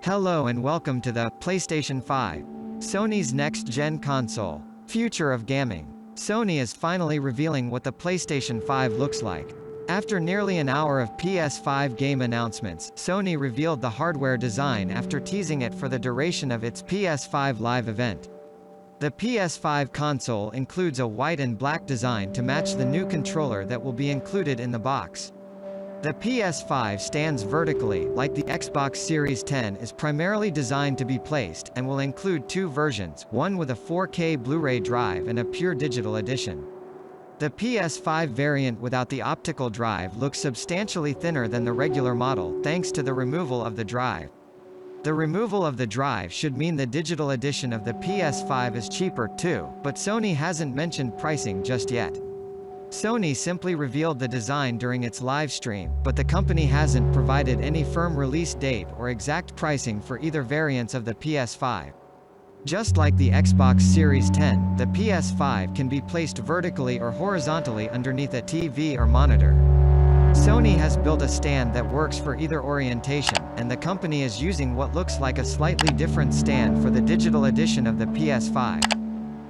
Hello and welcome to the PlayStation 5, Sony's next-gen console. Future of gaming. Sony is finally revealing what the PlayStation 5 looks like. After nearly an hour of PS5 game announcements, Sony revealed the hardware design after teasing it for the duration of its PS5 Live event. The PS5 console includes a white and black design to match the new controller that will be included in the box. The PS5 stands vertically, like the Xbox Series X is primarily designed to be placed, and will include two versions, one with a 4K Blu-ray drive and a pure digital edition. The PS5 variant without the optical drive looks substantially thinner than the regular model, thanks to the removal of the drive. The removal of the drive should mean the digital edition of the PS5 is cheaper too, but Sony hasn't mentioned pricing just yet. Sony simply revealed the design during its live stream, but the company hasn't provided any firm release date or exact pricing for either variants of the PS5. Just like the Xbox Series X, the PS5 can be placed vertically or horizontally underneath a TV or monitor. Sony has built a stand that works for either orientation, and the company is using what looks like a slightly different stand for the digital edition of the PS5.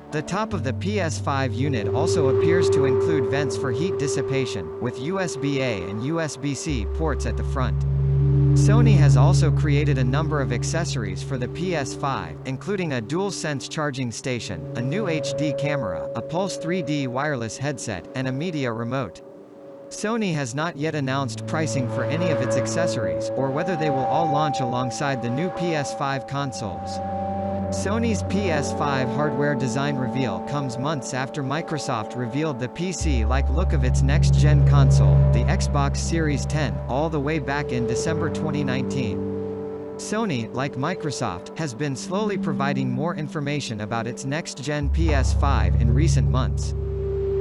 The top of the PS5 unit also appears to include vents for heat dissipation, with USB-A and USB-C ports at the front. Sony has also created a number of accessories for the PS5, including a DualSense charging station, a new HD camera, a Pulse 3D wireless headset, and a media remote. Sony has not yet announced pricing for any of its accessories, or whether they will all launch alongside the new PS5 consoles. Sony's PS5 hardware design reveal comes months after Microsoft revealed the PC-like look of its next-gen console, the Xbox Series X, all the way back in December 2019. Sony, like Microsoft, has been slowly providing more information about its next-gen PS5 in recent months.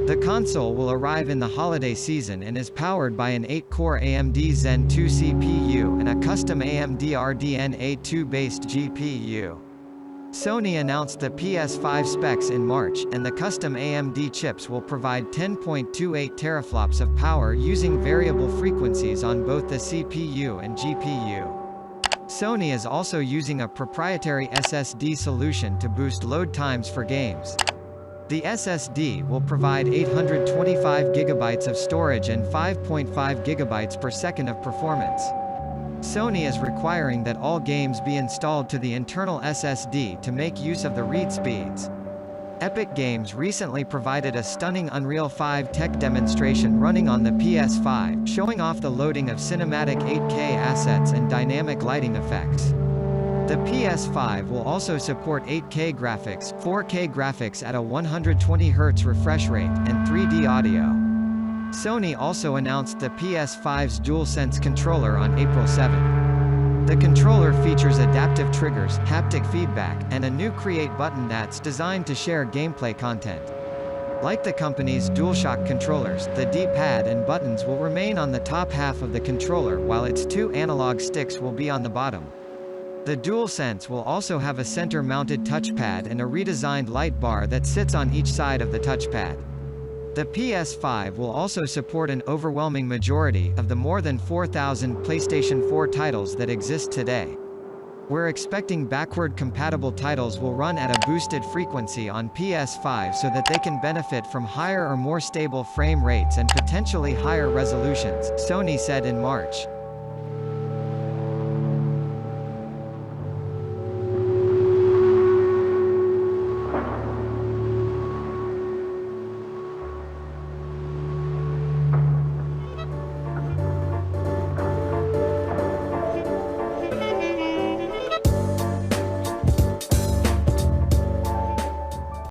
The console will arrive in the holiday season and is powered by an 8-core AMD Zen 2 CPU and a custom AMD RDNA 2-based GPU. Sony announced the PS5 specs in March, and the custom AMD chips will provide 10.28 teraflops of power using variable frequencies on both the CPU and GPU. Sony is also using a proprietary SSD solution to boost load times for games. The SSD will provide 825 GB of storage and 5.5 GB per second of performance. Sony is requiring that all games be installed to the internal SSD to make use of the read speeds. Epic Games recently provided a stunning Unreal 5 tech demonstration running on the PS5, showing off the loading of cinematic 8K assets and dynamic lighting effects. The PS5 will also support 8K graphics, 4K graphics at a 120Hz refresh rate, and 3D audio. Sony also announced the PS5's DualSense controller on April 7. The controller features adaptive triggers, haptic feedback, and a new Create button that's designed to share gameplay content. Like the company's DualShock controllers, the D-pad and buttons will remain on the top half of the controller while its two analog sticks will be on the bottom. The DualSense will also have a center-mounted touchpad and a redesigned light bar that sits on each side of the touchpad. The PS5 will also support an overwhelming majority of the more than 4,000 PlayStation 4 titles that exist today. We're expecting backward-compatible titles will run at a boosted frequency on PS5 so that they can benefit from higher or more stable frame rates and potentially higher resolutions, Sony said in March.